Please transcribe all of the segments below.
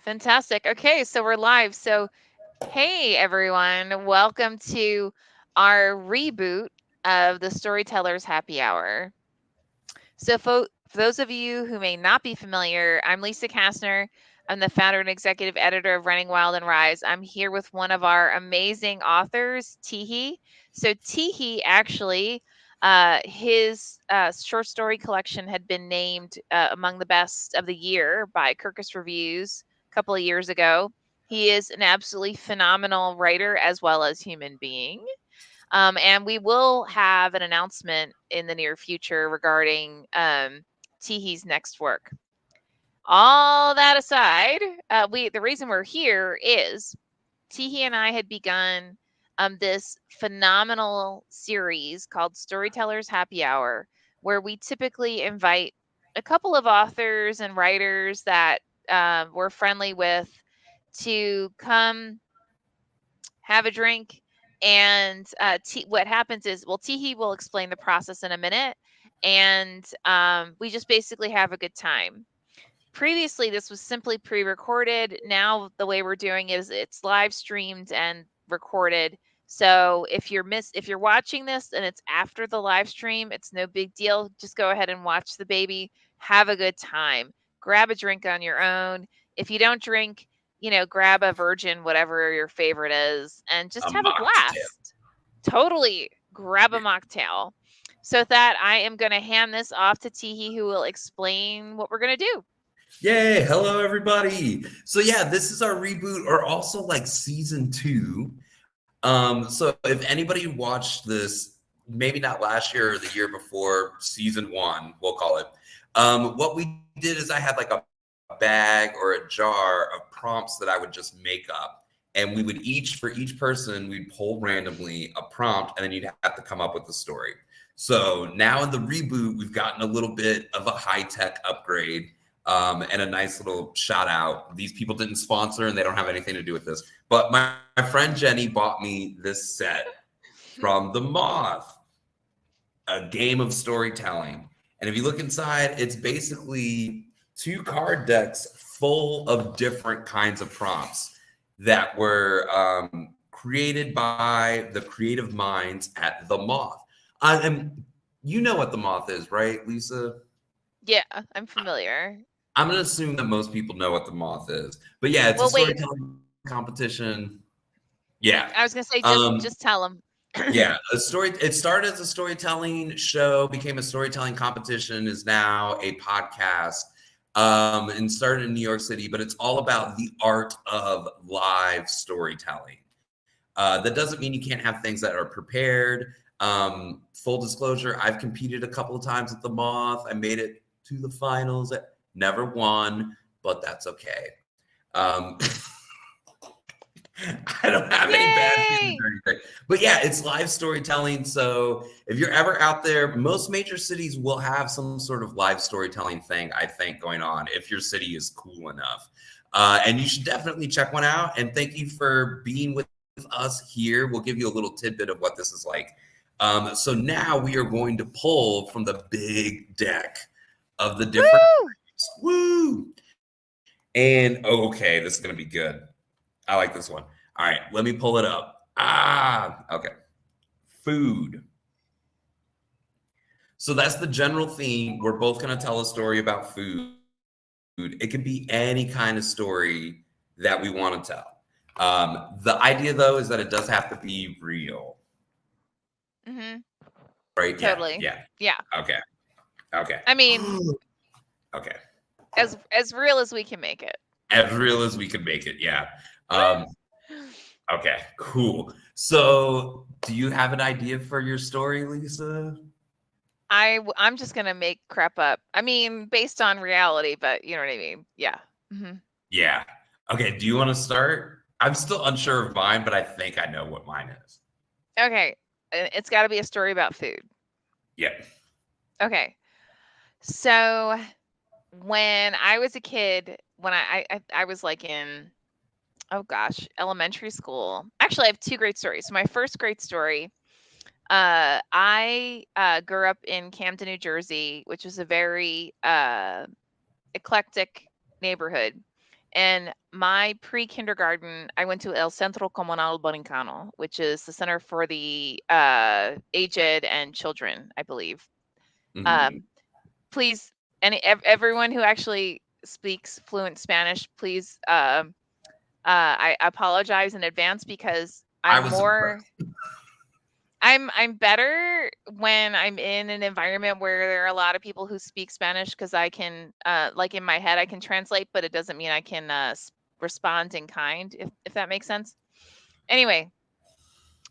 Fantastic. Okay, so we're live. So, hey everyone, welcome to our reboot of the Storytellers Happy Hour. So, for those of you who may not be familiar, I'm Lisa Kastner. I'm the founder and executive editor of Running Wild and Rise. I'm here with one of our amazing authors, Teehee. So, Teehee actually, his short story collection had been named among the best of the year by Kirkus Reviews a couple of years ago. He is an absolutely phenomenal writer as well as human being. And we will have an announcement in the near future regarding Teehee's next work. All that aside, the reason we're here is Teehee and I had begun this phenomenal series called Storytellers Happy Hour, where we typically invite a couple of authors and writers that we're friendly with to come have a drink. And what happens is, well, Teehee will explain the process in a minute. And we just basically have a good time. Previously, this was simply pre recorded. Now, the way we're doing it is it's live streamed and recorded. So if you're watching this and it's after the live stream, it's no big deal. Just go ahead and watch the baby. Have a good time. Grab a drink on your own. If you don't drink, grab a virgin, whatever your favorite is, and A just have a mocktail. blast. Totally. Grab a mocktail. So with that, I am going to hand this off to Teehee, who will explain what we're going to do. Yay! Hello, everybody. So yeah, this is our reboot, or also like season 2. So if anybody watched this, maybe not last year or the year before, season 1, we'll call it. What we did is I had like a bag or a jar of prompts that I would just make up. And we would for each person, we'd pull randomly a prompt, and then you'd have to come up with the story. So now in the reboot, we've gotten a little bit of a high-tech upgrade. And a nice little shout out. These people didn't sponsor and they don't have anything to do with this. But my friend Jenny bought me this set from The Moth, a game of storytelling. And if you look inside, it's basically 2 card decks full of different kinds of prompts that were created by the creative minds at The Moth. And you know what The Moth is, right, Lisa? Yeah, I'm familiar. I'm going to assume that most people know what The Moth is. But yeah, it's a Well, wait. storytelling competition. Yeah. I was gonna say Um, just tell them. yeah, it started as a storytelling show, became a storytelling competition, is now a podcast, and started in New York City, but it's all about the art of live storytelling. That doesn't mean you can't have things that are prepared. Full disclosure, I've competed a couple of times at The Moth. I made it to the finals. Never won, but that's okay. Um, I don't have any bad feelings Yay! or anything. But yeah, it's live storytelling. So if you're ever out there, most major cities will have some sort of live storytelling thing, I think, going on if your city is cool enough. And you should definitely check one out. And thank you for being with us here. We'll give you a little tidbit of what this is like. So now we are going to pull from the big deck of the different. Woo! Woo! And okay, this is going to be good. I like this one. All right, let me pull it up. Okay. Food. So that's the general theme. We're both going to tell a story about food. It can be any kind of story that we want to tell. The idea, though, is that it does have to be real. Mhm. Right? Yeah. Totally. Yeah. Yeah. Okay. Okay. I mean, Okay. as real as we can make it. As real as we can make it. Yeah. Um, okay. Cool. So, do you have an idea for your story, Lisa? I'm just gonna make crap up. I mean, based on reality, but you know what I mean. Yeah. Hmm. Yeah. Okay. Do you want to start? I'm still unsure of mine, but I think I know what mine is. Okay. It's got to be a story about food. Yeah. Okay. So when I was a kid, when I was like in, oh gosh, elementary school. Actually, I have two great stories. So my first great story, I grew up in Camden, New Jersey, which is a very eclectic neighborhood. And my pre-kindergarten, I went to El Centro Comunal Borincano, which is the center for the aged and children, I believe. Mhm. Um, please, everyone who actually speaks fluent Spanish, please, I apologize in advance because I was impressed. I'm better when I'm in an environment where there are a lot of people who speak Spanish because I can, like in my head, I can translate, but it doesn't mean I can respond in kind, if that makes sense. Anyway,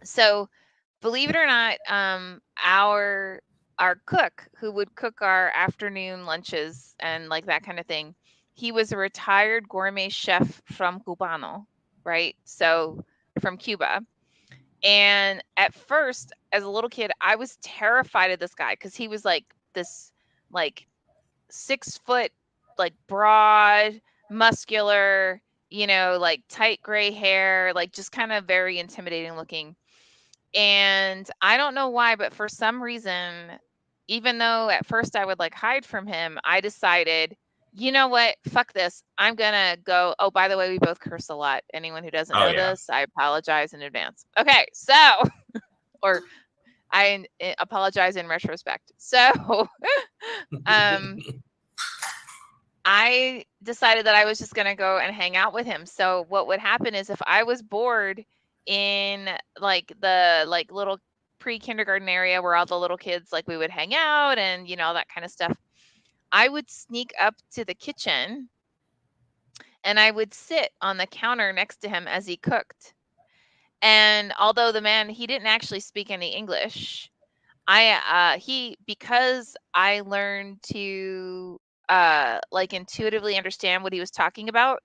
so believe it or not, our cook who would cook our afternoon lunches and like that kind of thing, he was a retired gourmet chef from Cubano, right? So from Cuba. And at first, as a little kid, I was terrified of this guy because he was like this, like 6 foot, like broad, muscular, like tight gray hair, like just kind of very intimidating looking. And I don't know why, but for some reason, even though at first I would like hide from him, I decided, you know what? Fuck this. I'm gonna go. Oh, by the way, we both curse a lot. Anyone who doesn't Oh know yeah. this, I apologize in advance. Okay, so, or apologize in retrospect. So, um, I decided that I was just gonna go and hang out with him. So what would happen is if I was bored in like the like little pre-kindergarten area where all the little kids like we would hang out and all that kind of stuff, I would sneak up to the kitchen and I would sit on the counter next to him as he cooked. And although the man he didn't actually speak any English, he because I learned to like intuitively understand what he was talking about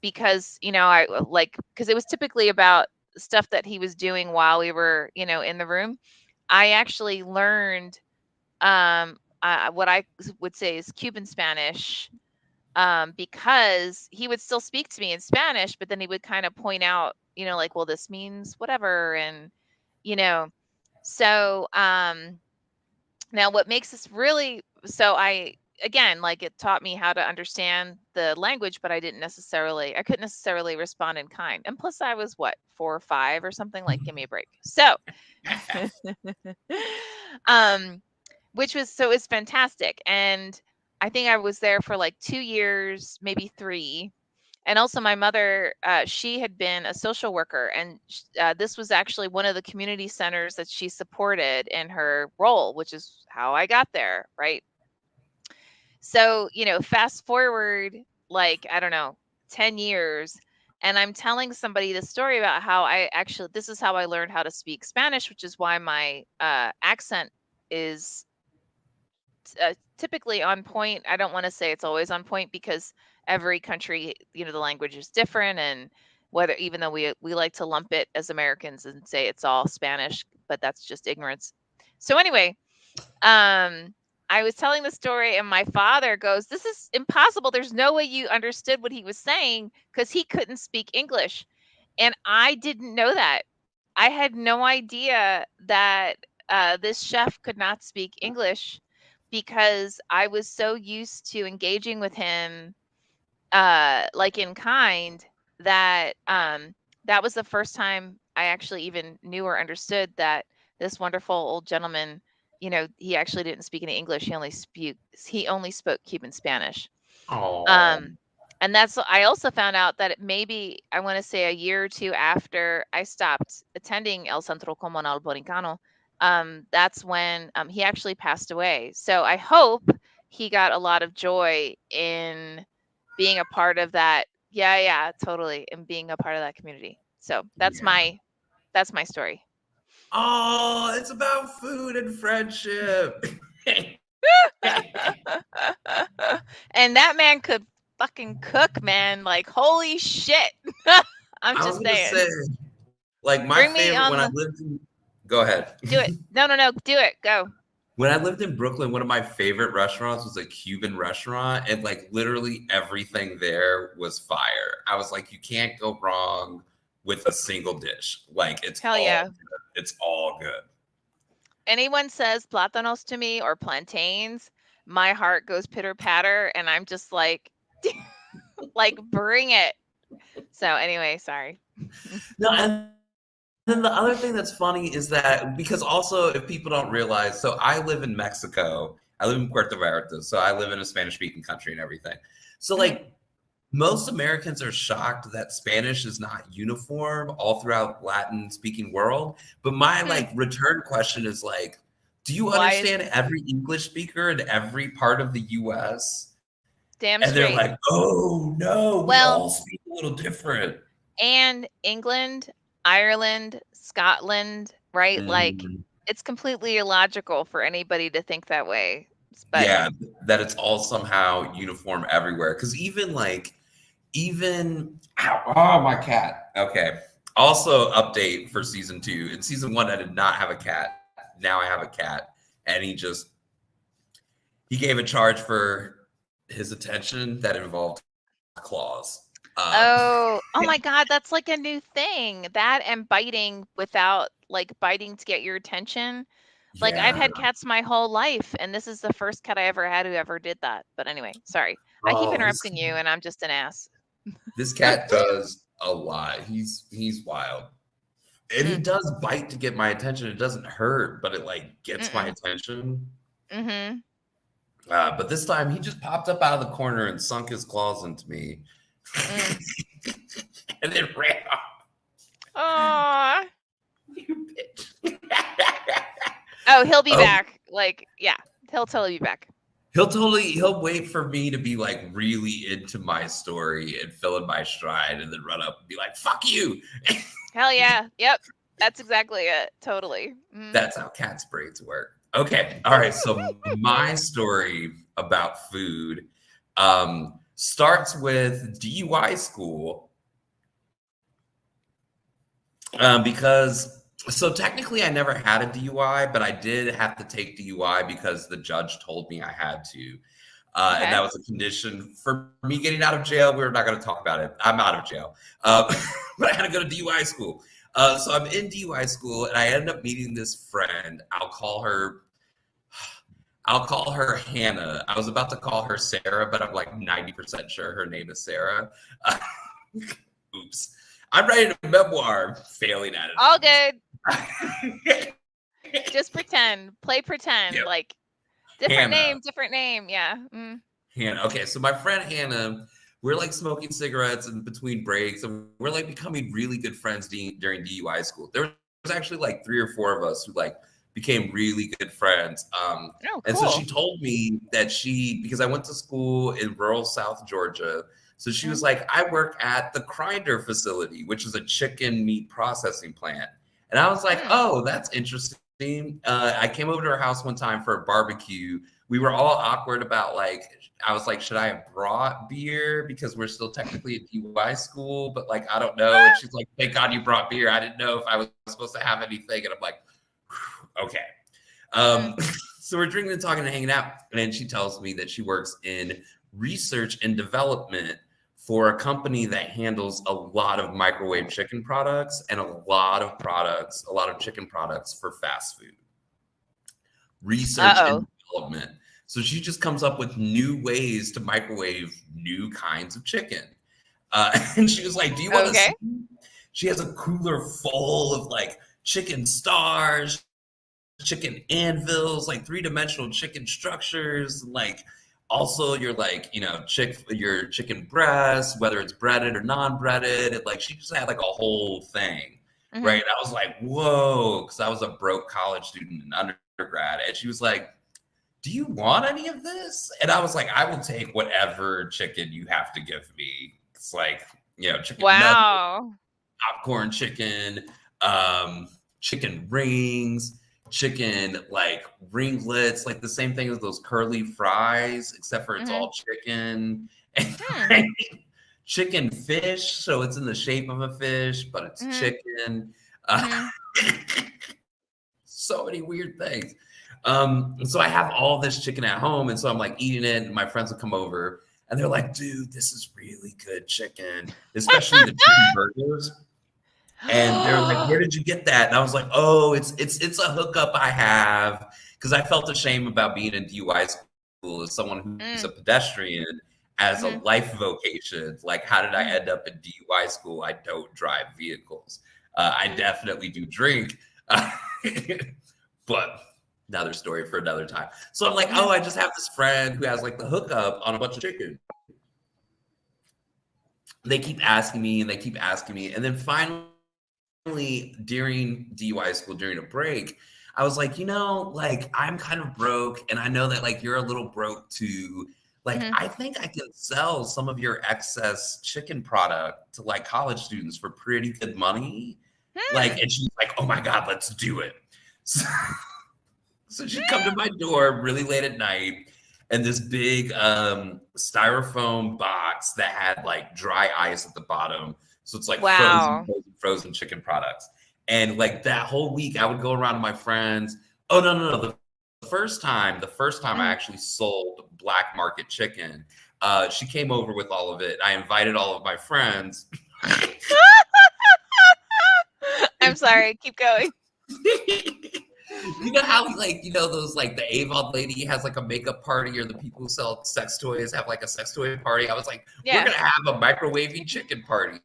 because I like because it was typically about stuff that he was doing while we were in the room. I actually learned what I would say is Cuban Spanish, because he would still speak to me in Spanish, but then he would kind of point out, like, well, this means whatever, and you know, so now what makes this really so I again, like, it taught me how to understand the language, but I couldn't necessarily respond in kind. And plus I was what, 4 or 5 or something, like, give me a break. So, um, which was so it's fantastic. And I think I was there for like 2 years, maybe 3. And also my mother, she had been a social worker, and this was actually one of the community centers that she supported in her role, which is how I got there, right? So, fast forward, like, I don't know, 10 years, and I'm telling somebody this story about how this is how I learned how to speak Spanish, which is why my accent is typically on point. I don't want to say it's always on point because every country, the language is different, and whether even though we like to lump it as Americans and say it's all Spanish, but that's just ignorance. So anyway, um I was telling the story and my father goes, "This is impossible. There's no way you understood what he was saying because he couldn't speak English." And I didn't know that. I had no idea that this chef could not speak English because I was so used to engaging with him, like in kind, that that was the first time I actually even knew or understood that this wonderful old gentleman, he actually didn't speak any English. He only spoke Cuban Spanish. Oh. Um, and that's I also found out that maybe I want to say a year or two after I stopped attending El Centro Comunal Borincano, that's when he actually passed away. So I hope he got a lot of joy in being a part of that. Yeah, yeah, totally, and being a part of that community. So Yeah. that's my story. Oh, it's about food and friendship. And that man could fucking cook, man. Like, holy shit. I'm I was just gonna saying. say, like my Bring me favorite when on I the lived in. Go ahead. do it. No, no, no. Do it. Go. When I lived in Brooklyn, one of my favorite restaurants was a Cuban restaurant, and like literally everything there was fire. I was like, you can't go wrong with a single dish. Like Hell yeah. it's all good. Anyone says plátanos to me or plantains, my heart goes pitter patter, and I'm just like, Like, bring it. So anyway, sorry. No, and then the other thing that's funny is that because also if people don't realize, so I live in Mexico. I live in Puerto Vallarta, so I live in a Spanish-speaking country and everything. So like Mhm. most Americans are shocked that Spanish is not uniform all throughout Latin-speaking world. But my Hmm. like return question is like, do you Why is understand every English speaker in every part of the US? damn And they're straight? like, oh no, we Well, all speak a little different. and England, Ireland, Scotland, right? Like, Mhm. it's completely illogical for anybody to think that way. But Yeah, that it's all somehow uniform everywhere. Because even like, even ow, oh my cat. Okay. Also, update for season 2. In season 1, I did not have a cat. Now I have a cat, and he gave a charge for his attention that involved claws. oh my God, that's like a new thing. That and biting without like biting to get your attention. Like, I've Yeah. had cats my whole life, and this is the first cat I ever had who ever did that. But anyway, sorry. I keep Oh, interrupting you, and I'm just an ass. this cat does a lot. He's wild. And he Mm, does bite to get my attention. It doesn't hurt, but it like gets my mm-mm, attention. mm-hmm, But this time he just popped up out of the corner and sunk his claws into me mm. and then ran off. Aw. You bitch. Oh, he'll be Oh, back. Like, yeah, he'll totally be back. he'll wait for me to be like really into my story and fill in my stride and then run up and be like, fuck you. Hell yeah. Yep. That's exactly it. Totally. Mm. That's how cat's brains work. Okay. All right. So my story about food starts with DUI school because so technically I never had a DUI, but I did have to take DUI because the judge told me I had to. And Okay. that was a condition for me getting out of jail. We're not going to talk about it. I'm out of jail. But I had to go to DUI school. So I'm in DUI school and I end up meeting this friend. I'll call her Hannah. I was about to call her Sarah, but I'm like 90% sure her name is Sarah. Uh, oops. I'm writing a memoir, failing at All good. it. Just pretend. Play pretend. Yep. Like, different Hannah. name, different name. Yeah. Mm. Hannah. Okay, so my friend Hannah, we're like smoking cigarettes in between breaks, and we're like becoming really good friends during DUI school. There was actually like 3 or 4 of us who like became really good friends. Oh, And so she cool. told me that because I went to school in rural South Georgia. So she Mm. was like, I work at the Crinder facility, which is a chicken meat processing plant. And I was like, Mm. oh, that's interesting. I came over to her house one time for a barbecue. We were all awkward about like, I was like, should I have brought beer because we're still technically at DUI school, but like I don't know. And she's like, thank God you brought beer. I didn't know if I was supposed to have anything. And I'm like, okay. Mm. Um, so we're drinking and talking and hanging out. And then she tells me that she works in research and development for a company that handles a lot of microwave chicken products and a lot of chicken products for fast food. Research and Uh-oh. development. So she just comes up with new ways to microwave new kinds of chicken. And she was like, do you want to Okay. see? She has a cooler full of like chicken stars, chicken anvils, like 3-dimensional chicken structures, like also your like, your chicken breast, whether it's breaded or non-breaded. And like she just had like a whole thing. Mm-hmm. Right. I was like, whoa, because I was a broke college student in undergrad. And she was like, do you want any of this? And I was like, I will take whatever chicken you have to give me. It's like, chicken nuggets, Wow. popcorn chicken, chicken rings, chicken like ringlets, like the same thing as those curly fries, except for it's Mm-hmm. all chicken. Hmm. And chicken fish, so it's in the shape of a fish, but it's Mm-hmm. chicken. Uh, Mm-hmm. so many weird things. And so I have all this chicken at home, and so I'm like eating it, and my friends will come over, and they're like, "Dude, this is really good chicken, especially the chicken burgers." And they're like, "Where did you get that?" And I was like, "Oh, it's a hookup I have because I felt ashamed about being in DUI school as someone who's a Mm. pedestrian. as a Mhm. life vocation. Like, how did I Mhm. end up in DUI school? I don't drive vehicles. I Mhm. definitely do drink, but another story for another time. So I'm like, Mhm. oh, I just have this friend who has like the hookup on a bunch of chicken. They keep asking me and they keep asking me. And then finally, during DUI school, during a break, I was like, like I'm kind of broke. And I know that like you're a little broke too. Like, Mhm. I think I can sell some of your excess chicken product to like college students for pretty good money. Like, Hmm. and she's like, oh my God, let's do it. So, so she'd come to my door really late at night, and this big styrofoam box that had like dry ice at the bottom. So it's like Wow. frozen chicken products. And like that whole week, I would go around to my friends. Oh no. The first time I Mhm. actually sold black market chicken, she came over with all of it. I invited all of my friends. I'm sorry. Keep going. You know how like those like the Avon lady has like a makeup party, or the people who sell sex toys have like a sex toy party. I was like, we're Yeah. gonna have a microwaving chicken party.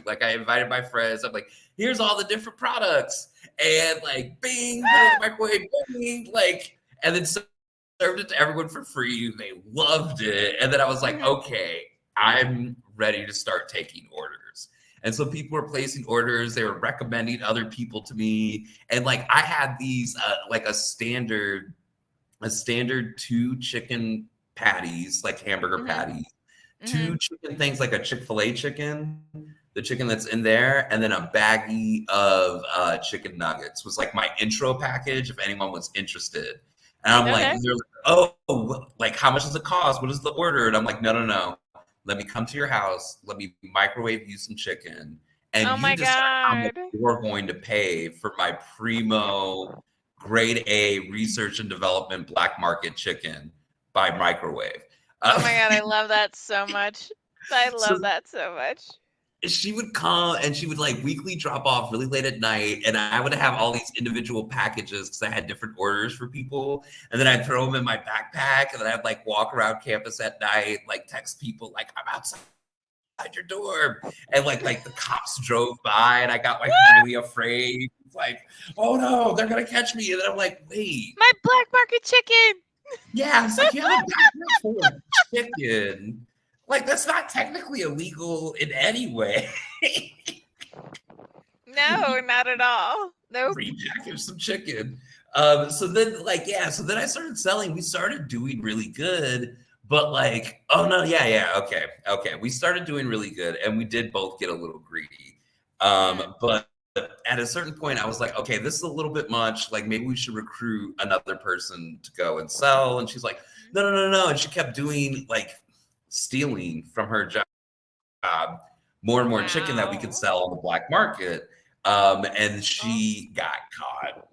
Like, I invited my friends. I'm like, here's all the different products, and like, bing, put it in the microwave, bing, like, and then served it to everyone for free. They loved it, and then I was like, Mhm. okay, I'm ready to start taking orders. And so people were placing orders. They were recommending other people to me, and like I had these like a standard two chicken patties, like hamburger Mhm. patties, two Mhm. chicken things like a Chick-fil-A chicken, the chicken that's in there, and then a baggie of chicken nuggets was like my intro package if anyone was interested. And I'm like, Okay. they're like, oh, like how much does it cost? What is the order? And I'm like, no. Let me come to your house. Let me microwave you some chicken, and Oh you my decide how much god. you're going to pay for my primo grade A research and development black market chicken by microwave. Oh Uh, my god, I love that so much. I so love that so much. she would come and she would like weekly drop off really late at night, and I would have all these individual packages because I had different orders for people, and then I'd throw them in my backpack, and then I'd like walk around campus at night, like text people like I'm outside your door, and like the cops drove by, and I got like really afraid. It's like, oh no, they're gonna catch me, and then I'm like, wait. My black market chicken. Yeah, it's like you have a backpack full of chicken. Like, that's not technically illegal in any way. No, not at all. Nope. Repackage some chicken. So then, like, yeah, so then I started selling. We started doing really good, but like, oh no, yeah, okay. We started doing really good, and we did both get a little greedy. Mm. But at a certain point, I was like, okay, this is a little bit much. Like, maybe we should recruit another person to go and sell. And she's like, no. And she kept doing like stealing from her job more and more chicken that we could Wow. sell on the black market. And Oh. she got caught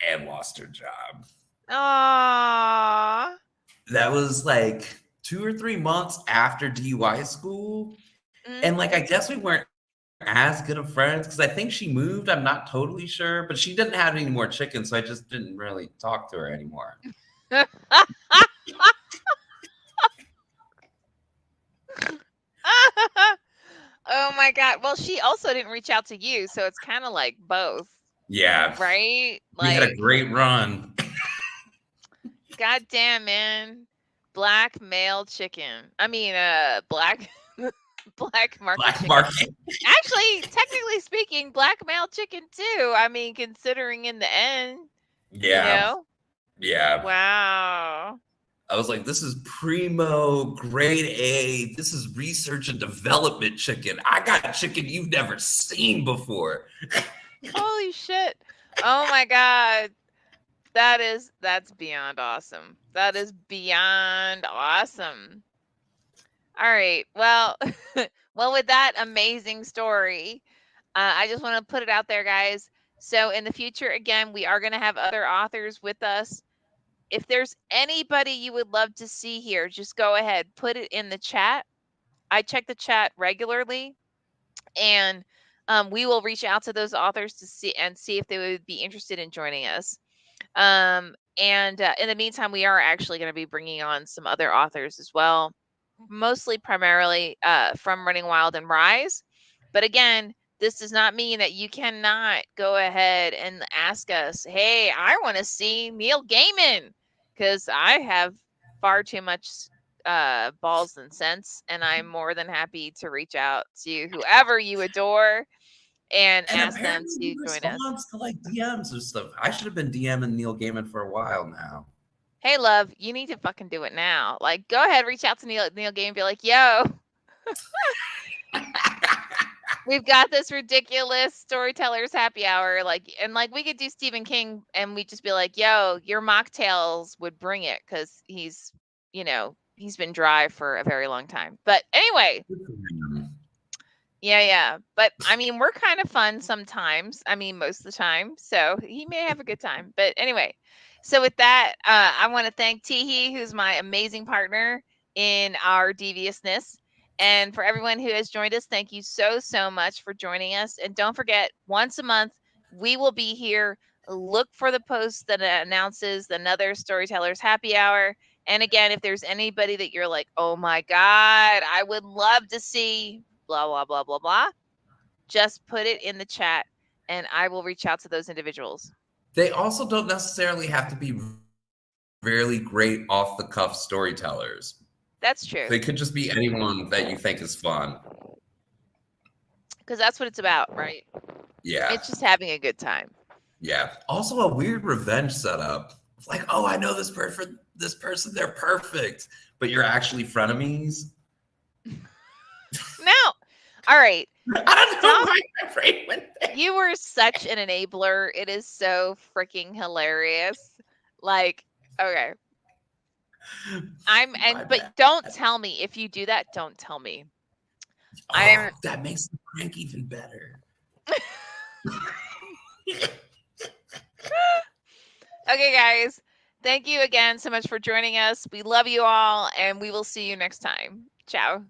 and lost her job. Aw. That was like 2 or 3 months after DUI school. And Mm. like, I guess we weren't as good of friends because I think she moved. I'm not totally sure, but she didn't have any more chicken. So I just didn't really talk to her anymore. Oh my god. Well, she also didn't reach out to you, so it's kind of like both, Yeah. right? We had a Like, great run. god damn, man. Black male chicken. I mean, black black market Black chicken. market. Actually, technically speaking, black male chicken too. I mean, considering in the end, you Yeah. know? Yeah. Wow. I was like, this is primo grade A. This is research and development chicken. I got chicken you've never seen before. Holy shit. Oh my god. That's beyond awesome. That is beyond awesome. All right. Well, well, with that amazing story, I just want to put it out there, guys. So in the future, again, we are going to have other authors with us. If there's anybody you would love to see here, just go ahead, put it in the chat. I check the chat regularly, and we will reach out to those authors to see if they would be interested in joining us. And in the meantime, we are actually going to be bringing on some other authors as well. mostly primarily from Running Wild and Rise. But again, this does not mean that you cannot go ahead and ask us, hey, I want to see Neil Gaiman, because I have far too much balls and sense, and I'm more than happy to reach out to whoever you adore and And ask them apparently he to join us. responds to like DMs or stuff. I should have been DMing Neil Gaiman for a while now. Hey, love, you need to fucking do it now. Like, go ahead, reach out to Neil Gaiman and be like, yo, we've got this ridiculous storytellers happy hour, like, and like we could do Stephen King and we just be like, yo, your mocktails would bring it because he's been dry for a very long time. But anyway, Good for him. yeah. But I mean, we're kind of fun sometimes. I mean, most of the time. So he may have a good time. But anyway, so with that, I want to thank Teehee, who's my amazing partner in our deviousness. And for everyone who has joined us, thank you so much for joining us. And don't forget, once a month, we will be here. Look for the post that announces another Storytellers Happy Hour. And again, if there's anybody that you're like, oh my God, I would love to see blah, blah, blah, blah, blah, just put it in the chat and I will reach out to those individuals. They also don't necessarily have to be really great off the cuff storytellers. That's true. They could just be anyone that you think is fun. Because that's what it's about, right? Yeah. It's just having a good time. Yeah. Also a weird revenge setup. It's like, oh, I know this person, they're perfect, but you're actually frenemies. Now, all right. I don't know Stop. why my brain went there. You were such an enabler. It is so freaking hilarious. Like, okay. My But bad. don't tell me if you do that, don't tell me. I'm Oh, that makes the prank even better. okay, guys. Thank you again so much for joining us. We love you all, and we will see you next time. Ciao.